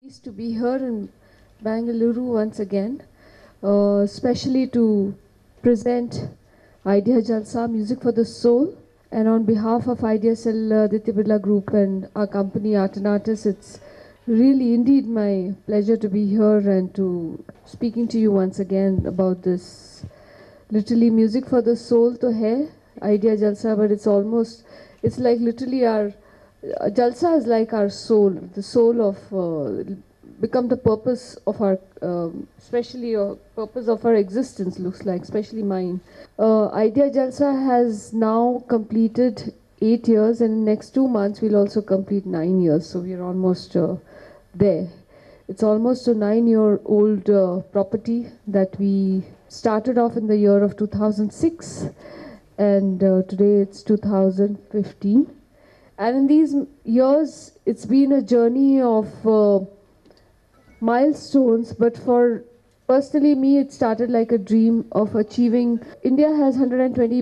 Pleased to be here in Bangalore once again, especially to present Idea Jalsa Music for the Soul. And on behalf of IDSL Aditya Birla Group and our company Art and Artists, it's really indeed my pleasure to be here and to speaking to you once again about this literally music for the soul to hai Idea Jalsa, but it's like literally our Jalsa is like our soul, the soul of become the purpose of our, especially purpose of our existence looks like, especially mine. Idea Jalsa has now completed 8 years, and in next 2 months we'll also complete 9 years. So we're almost there. It's almost a 9-year-old property that we started off in the year of 2006, and today it's 2015. And in these years, it's been a journey of milestones, but for personally me, it started like a dream of achieving. India has 120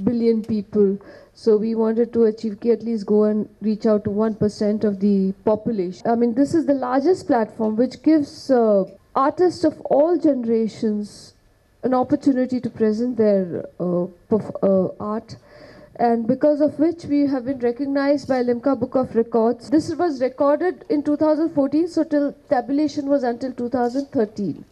billion people, so we wanted to achieve, at least go and reach out to 1% of the population. I mean, this is the largest platform which gives artists of all generations an opportunity to present their art, and because of which we have been recognized by Limca Book of Records. This was recorded in 2014, so till tabulation was until 2013.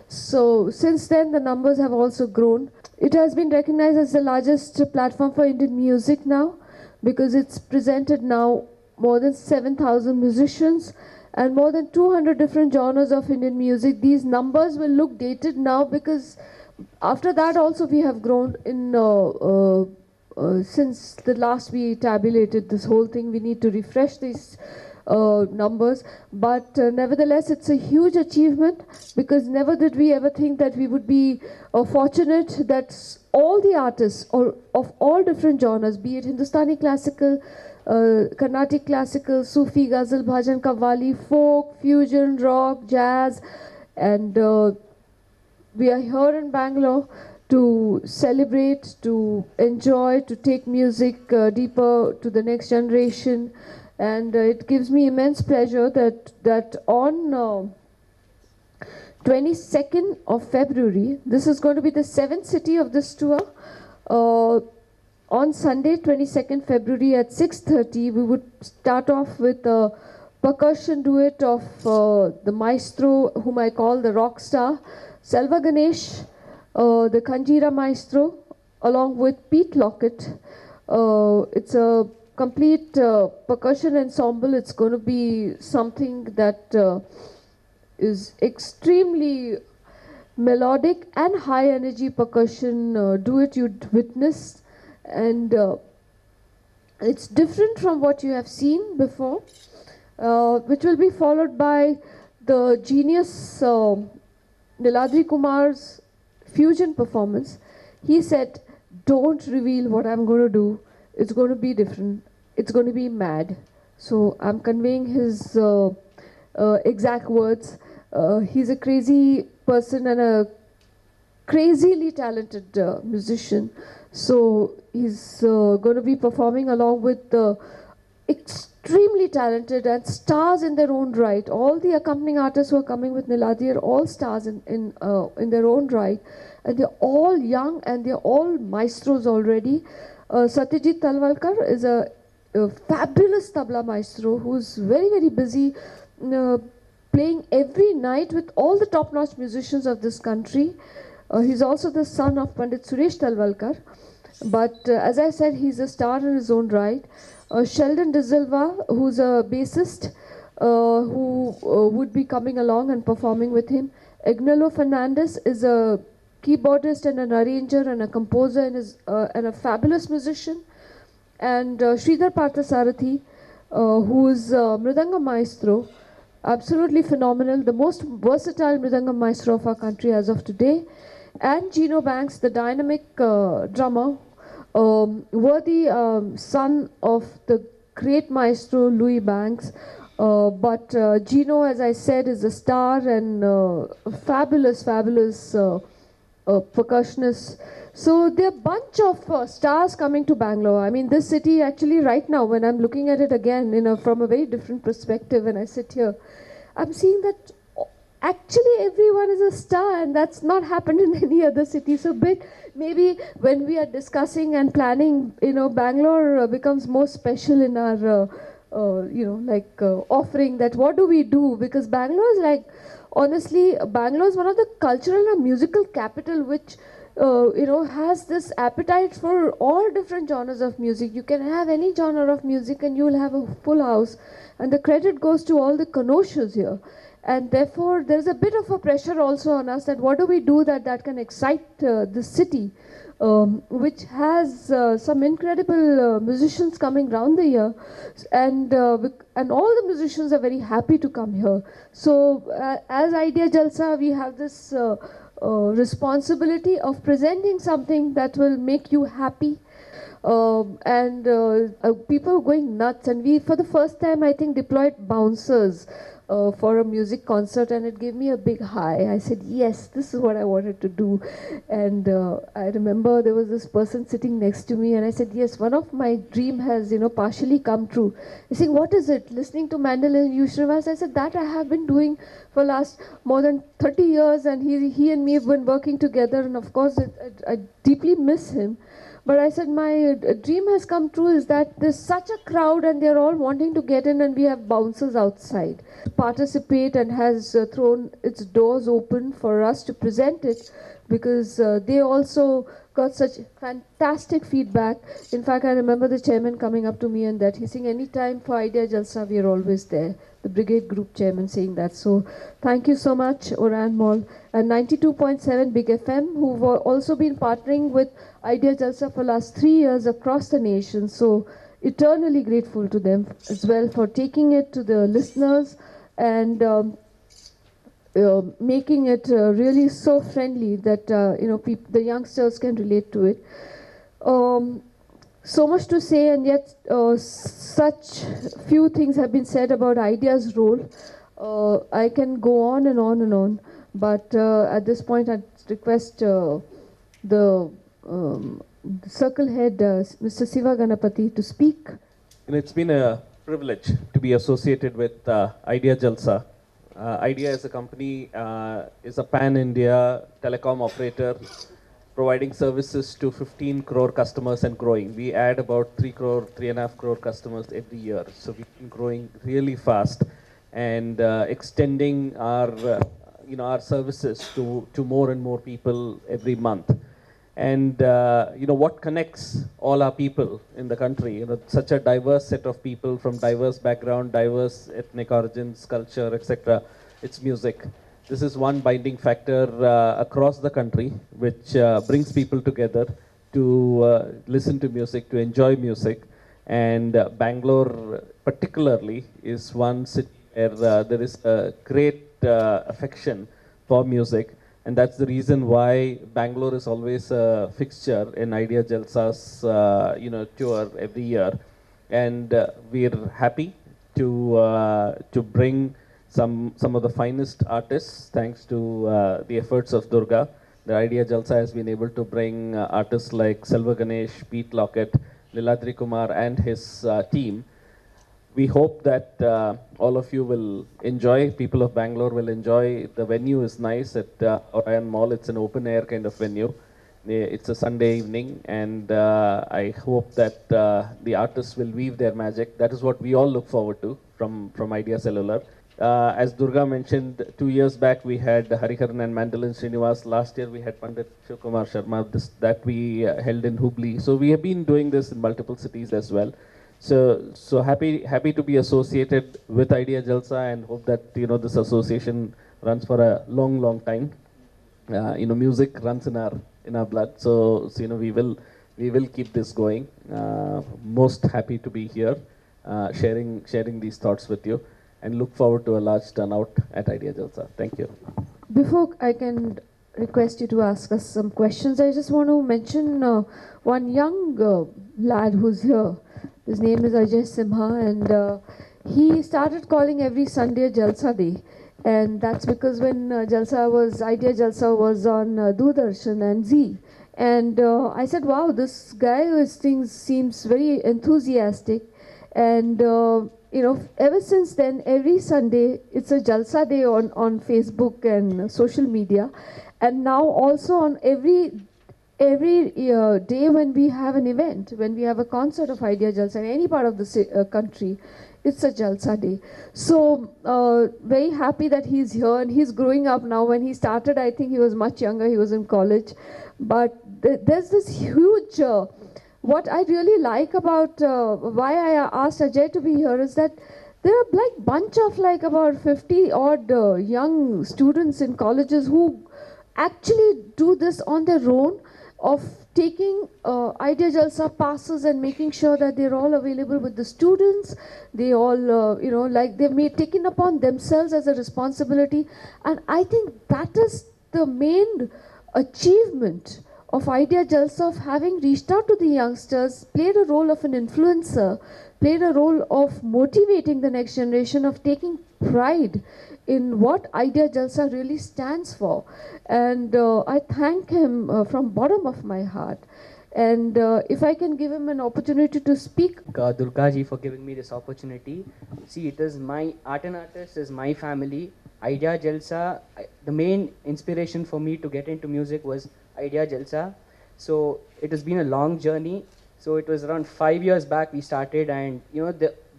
So since then the numbers have also grown. It has been recognized as the largest platform for Indian music now, because it's presented now more than 7,000 musicians and more than 200 different genres of Indian music. These numbers will look dated now, because after that also we have grown in since the last we tabulated this whole thing. We need to refresh these numbers, but nevertheless it's a huge achievement, because never did we ever think that we would be fortunate that all the artists of all different genres, be it Hindustani classical, Carnatic classical, Sufi, Ghazal, Bhajan, Qawwali, folk, fusion, rock, jazz, and we are here in Bangalore to celebrate, to enjoy, to take music deeper to the next generation. And it gives me immense pleasure that on 22nd of February, this is going to be the 7th city of this tour. On Sunday, 22nd February at 6:30, we would start off with a percussion duet of the maestro, whom I call the rock star, Selva Ganesh, the Kanjira maestro, along with Pete Lockett. It's a complete percussion ensemble. It's going to be something that is extremely melodic and high energy percussion duet you'd witness, and it's different from what you have seen before, which will be followed by the genius Niladri Kumar's fusion performance. He said, don't reveal what I'm going to do. It's going to be different. It's going to be mad. So I'm conveying his exact words. He's a crazy person and a crazily talented musician. So he's going to be performing along with extremely talented and stars in their own right. All the accompanying artists who are coming with Niladri are all stars in their own right, and they're all young and they're all maestros already. Satyajit Talwalkar is a fabulous tabla maestro who's very, very busy playing every night with all the top-notch musicians of this country. He's also the son of Pandit Suresh Talwalkar, but as I said, he's a star in his own right. Sheldon De Silva, who's a bassist, who would be coming along and performing with him. Agnello Fernandez is a keyboardist and an arranger and a composer and a fabulous musician. And Sridhar Parthasarathi, who is a Mridanga maestro, absolutely phenomenal, the most versatile Mridanga maestro of our country as of today. And Gino Banks, the dynamic drummer, worthy son of the great maestro Louis Banks. But Gino, as I said, is a star and a fabulous percussionist. So there are a bunch of stars coming to Bangalore. I mean, this city actually right now, when I'm looking at it again from a very different perspective when I sit here, I'm seeing that actually everyone is a star, and that's not happened in any other city. So maybe when we are discussing and planning, Bangalore becomes more special in our offering that what do we do, because Bangalore is like, honestly, Bangalore is one of the cultural and musical capital which has this appetite for all different genres of music. You can have any genre of music and you will have a full house, and the credit goes to all the connoisseurs here. And therefore, there's a bit of a pressure also on us that what do we do that can excite the city, which has some incredible musicians coming round the year, and all the musicians are very happy to come here. So, as Idea Jalsa, we have this responsibility of presenting something that will make you happy. People going nuts, and we, for the first time, I think, deployed bouncers for a music concert, and it gave me a big high. I said, yes, this is what I wanted to do. And I remember there was this person sitting next to me, and I said, yes, one of my dream has, partially come true. He's saying, what is it? Listening to Mandolin Srinivas. I said, that I have been doing for last more than 30 years, and he and me have been working together, and of course, I deeply miss him. But I said, my dream has come true, is that there's such a crowd and they're all wanting to get in, and we have bouncers outside. Participate, and has thrown its doors open for us to present it, because they also got such fantastic feedback. In fact, I remember the chairman coming up to me and that he's saying, anytime for Idea Jalsa, we are always there. The brigade group chairman saying that. So thank you so much, Oran Mall and 92.7 Big FM, who've also been partnering with Idea Jalsa for last 3 years across the nation. So eternally grateful to them as well for taking it to the listeners and making it really so friendly that the youngsters can relate to it. So much to say, and yet such few things have been said about Idea's role. I can go on and on and on, but at this point I'd request the circle head, Mr. Siva Ganapati, to speak. It's been a privilege to be associated with Idea Jalsa. Idea as a company is a pan-India telecom operator providing services to 15 crore customers and growing. We add about 3 crore, 3.5 crore customers every year. So we've been growing really fast and extending our services to more and more people every month. And what connects all our people in the country, such a diverse set of people from diverse background, diverse ethnic origins, culture, etc. It's music. This is one binding factor across the country, which brings people together to listen to music, to enjoy music. And Bangalore particularly is one city where there is a great affection for music. And that's the reason why Bangalore is always a fixture in Idea Jalsa's tour every year. And we're happy to bring some of the finest artists, thanks to the efforts of Durga. The Idea Jalsa has been able to bring artists like Selva Ganesh, Pete Lockett, Liladri Kumar and his team. We hope that all of you will enjoy, people of Bangalore will enjoy. The venue is nice at Orion Mall. It's an open air kind of venue. It's a Sunday evening, and I hope that the artists will weave their magic. That is what we all look forward to from Idea Cellular. As Durga mentioned, 2 years back we had Hariharan and Mandolin Srinivas. Last year we had Pandit Shivkumar Sharma, that we held in Hubli. So we have been doing this in multiple cities as well. So happy to be associated with Idea Jalsa, and hope that this association runs for a long time. Music runs in our blood, so we will keep this going. Most happy to be here, sharing these thoughts with you, and look forward to a large turnout at Idea Jalsa. Thank you. Before I can request you to ask us some questions, I just want to mention one young lad who's here. His name is Ajay Simha, and he started calling every Sunday Jalsa Day. And that's because when Idea Jalsa was on Doordarshan and Z. And I said, wow, this guy seems very enthusiastic. And ever since then, every Sunday, it's a Jalsa day on Facebook and social media. And now also on every day when we have an event, when we have a concert of Idea Jalsa in any part of the country, it's a Jalsa day. So very happy that he's here and he's growing up now. When he started, I think he was much younger, he was in college. But there's this huge, what I really like about why I asked Ajay to be here is that there are like bunch of like about 50 odd young students in colleges who actually do this on their own, of taking Idea Jalsa passes and making sure that they're all available with the students. They all, like they've taken upon themselves as a responsibility. And I think that is the main achievement of Idea Jalsa, of having reached out to the youngsters, played a role of an influencer, played a role of motivating the next generation, of taking pride in what Idea Jalsa really stands for. And I thank him from bottom of my heart. And if I can give him an opportunity to speak. Durga ji for giving me this opportunity. See, it is my art and artist is my family. Idea Jalsa, the main inspiration for me to get into music was Idea Jalsa. So it has been a long journey. So it was around 5 years back we started, and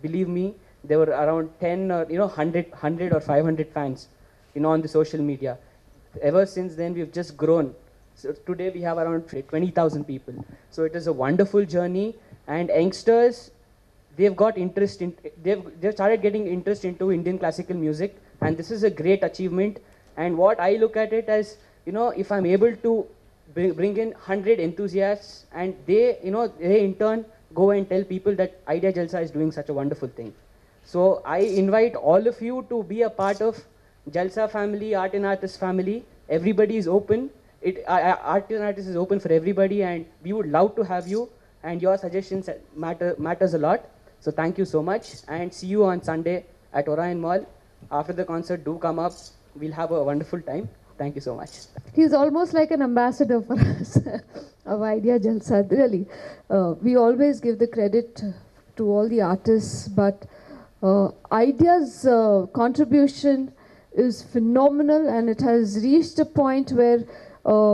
believe me, there were around 10 or 100 or 500 fans, on the social media. Ever since then, we've just grown. So today we have around 20,000 people. So it is a wonderful journey, and youngsters, they've started getting interest into Indian classical music, and this is a great achievement. And what I look at it as, if I'm able to bring in 100 enthusiasts, and they in turn go and tell people that Idea Jalsa is doing such a wonderful thing. So I invite all of you to be a part of Jalsa family, Art and Artist family. Everybody is open. Art and Artist is open for everybody, and we would love to have you, and your suggestions matters a lot. So thank you so much, and see you on Sunday at Orion Mall. After the concert, do come up. We'll have a wonderful time. Thank you so much. He's almost like an ambassador for us of Idea Jalsa, really. We always give the credit to all the artists, but Idea's contribution is phenomenal, and it has reached a point where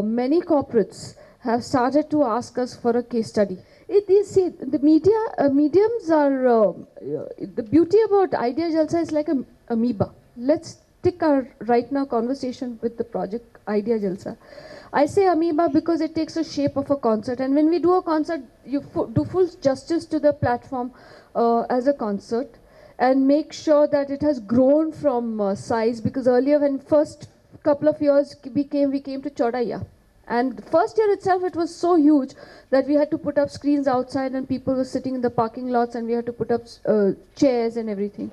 many corporates have started to ask us for a case study. See, the mediums are, the beauty about Idea Jalsa is like an amoeba. Let's take our right now conversation with the project Idea Jalsa. I say amoeba because it takes the shape of a concert, and when we do a concert, you do full justice to the platform as a concert, and make sure that it has grown from size, because earlier when first couple of years we came to Chodaiya, and the first year itself it was so huge that we had to put up screens outside and people were sitting in the parking lots, and we had to put up chairs and everything.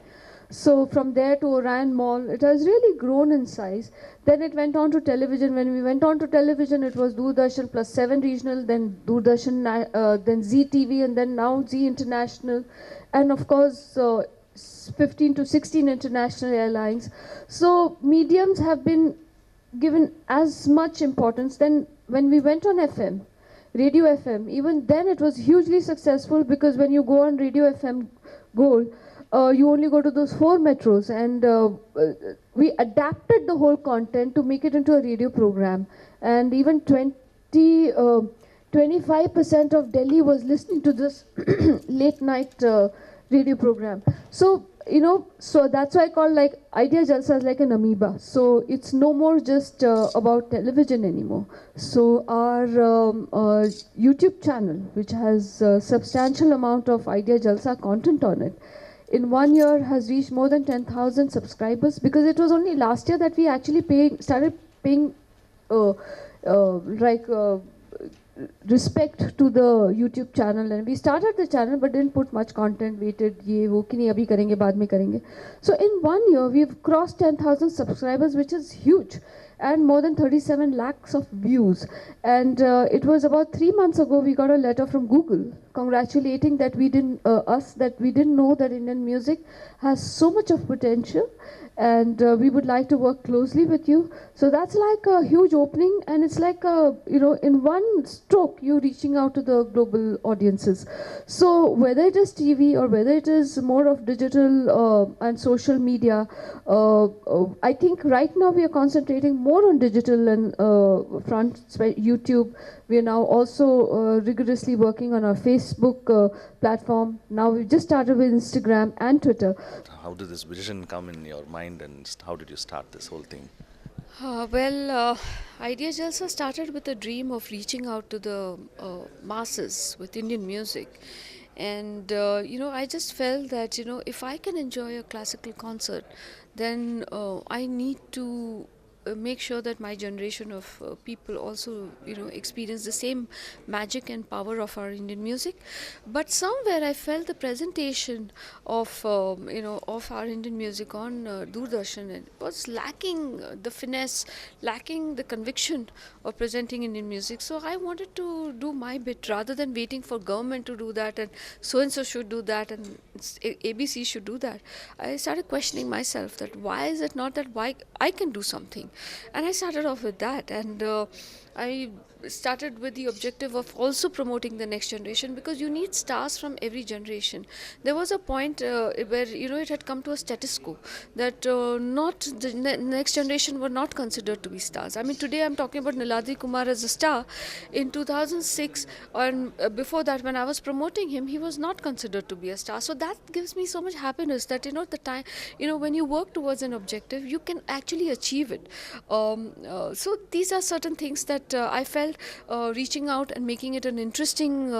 So from there to Orion Mall, it has really grown in size. Then it went on to television. When we went on to television, it was Doordarshan plus 7 regional, then Doordarshan, then Zee TV, and then now Zee International, and of course 15 to 16 international airlines. So mediums have been given as much importance. Then when we went on FM, Radio FM, even then it was hugely successful, because when you go on Radio FM Gold, you only go to those 4 metros, and we adapted the whole content to make it into a radio program, and even 25% of Delhi was listening to this late night radio program. So so that's why I call like Idea Jalsa as like an amoeba. So it's no more just about television anymore. So our YouTube channel, which has a substantial amount of Idea Jalsa content on it, in 1 year has reached more than 10,000 subscribers, because it was only last year that we actually started paying respect to the YouTube channel, and we started the channel but didn't put much content, waited ye wo ki nahi abhi karenge baad mein karenge. So in 1 year we've crossed 10,000 subscribers, which is huge, and more than 37 lakhs of views. And it was about 3 months ago we got a letter from Google congratulating that we didn't know that Indian music has so much of potential, and we would like to work closely with you. So that's like a huge opening, and it's like in one stroke you're reaching out to the global audiences. So whether it is TV or whether it is more of digital and social media, I think right now we are concentrating more on digital and YouTube. We are now also rigorously working on our Facebook platform. Now we've just started with Instagram and Twitter. How did this vision come in your mind, and how did you start this whole thing? Idea Jalsa started with a dream of reaching out to the masses with Indian music. And, I just felt that, if I can enjoy a classical concert, then I need to make sure that my generation of people also, experience the same magic and power of our Indian music. But somewhere I felt the presentation of, of our Indian music on Doordarshan, it was lacking the finesse, lacking the conviction of presenting Indian music. So I wanted to do my bit rather than waiting for government to do that and so should do that and ABC should do that. I started questioning myself that why is it not that why I can do something. And I started off with that, and I started with the objective of also promoting the next generation, because you need stars from every generation. There was a point where it had come to a status quo that not the next generation were not considered to be stars. I mean, today I'm talking about Niladri Kumar as a star. In 2006 and before that, when I was promoting him, he was not considered to be a star. So that gives me so much happiness that the time when you work towards an objective, you can actually achieve it. So these are certain things that I felt reaching out and making it an interesting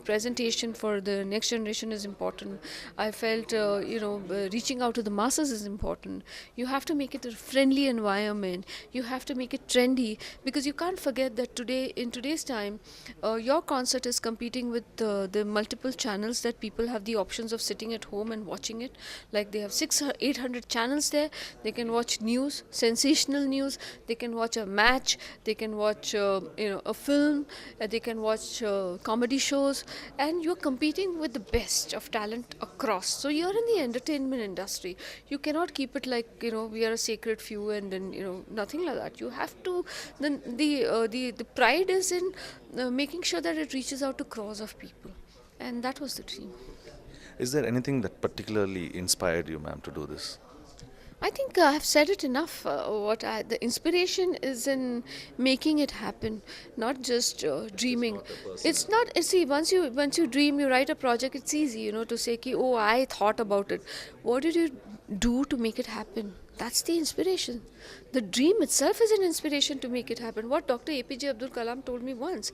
presentation for the next generation is important. I felt reaching out to the masses is important. You have to make it a friendly environment. You have to make it trendy, because you can't forget that in today's time, your concert is competing with the multiple channels that people have the options of sitting at home and watching it. Like they have 600-800 channels there. They can watch news, sensational news. They can watch a match. They can watch a film. They can watch comedy shows, and you're competing with the best of talent across. So you're in the entertainment industry. You cannot keep it like we are a sacred few and then nothing like that. You have to. Then the pride is in making sure that it reaches out to crores of people, and that was the dream. Is there anything that particularly inspired you, ma'am, to do this? I think I have said it enough. The inspiration is in making it happen, not just dreaming. It's not. See, once you dream, you write a project. It's easy, to say, "Oh, I thought about it." What did you do to make it happen? That's the inspiration. The dream itself is an inspiration to make it happen. What Dr. APJ Abdul Kalam told me once,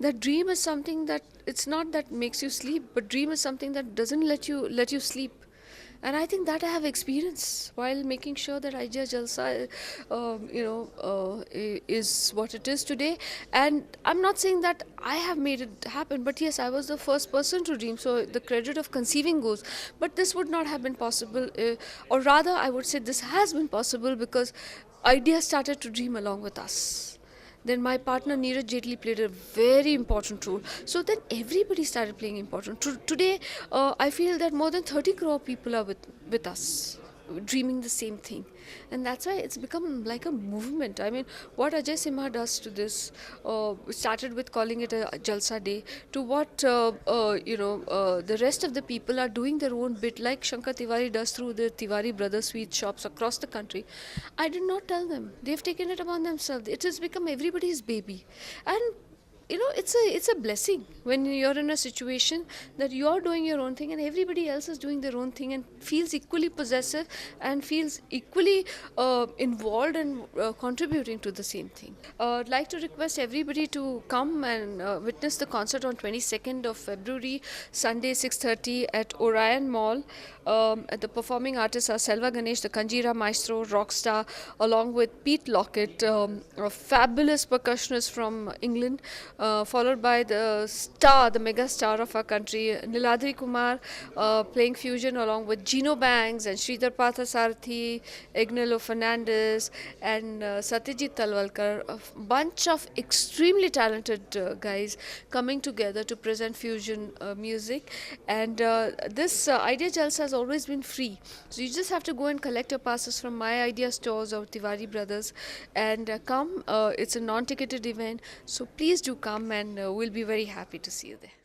that dream is something that it's not that makes you sleep, but dream is something that doesn't let you sleep. And I think that I have experienced while making sure that Idea Jalsa, is what it is today. And I'm not saying that I have made it happen, but yes, I was the first person to dream. So the credit of conceiving goes. But this would not have been possible, or rather, I would say this has been possible because Idea started to dream along with us. Then my partner Neeraj Jaitley played a very important role. So then everybody started playing important. Today, I feel that more than 30 crore people are with us, dreaming the same thing. And that's why it's become like a movement. I mean, what Ajay Simha does to this, started with calling it a Jalsa Day, to what, the rest of the people are doing their own bit, like Shankar Tiwari does through the Tiwari Brothers sweet shops across the country. I did not tell them. They've taken it upon themselves. It has become everybody's baby. And it's a blessing when you're in a situation that you're doing your own thing and everybody else is doing their own thing and feels equally possessive and feels equally involved and contributing to the same thing. I'd like to request everybody to come and witness the concert on 22nd of February, Sunday 6:30 at Orion Mall. The performing artists are Selva Ganesh, the Kanjira maestro, rockstar, along with Pete Lockett, a fabulous percussionist from England. followed by the star, the mega star of our country, Niladri Kumar, playing fusion along with Gino Banks and Sridhar Pathasarathi, Ignalo Fernandez, and Satyajit Talwalkar. A bunch of extremely talented guys coming together to present fusion music. And this Idea Jalsa has always been free. So you just have to go and collect your passes from My Idea stores or Tiwari Brothers and come. It's a non-ticketed event. So please do come, and we'll be very happy to see you there.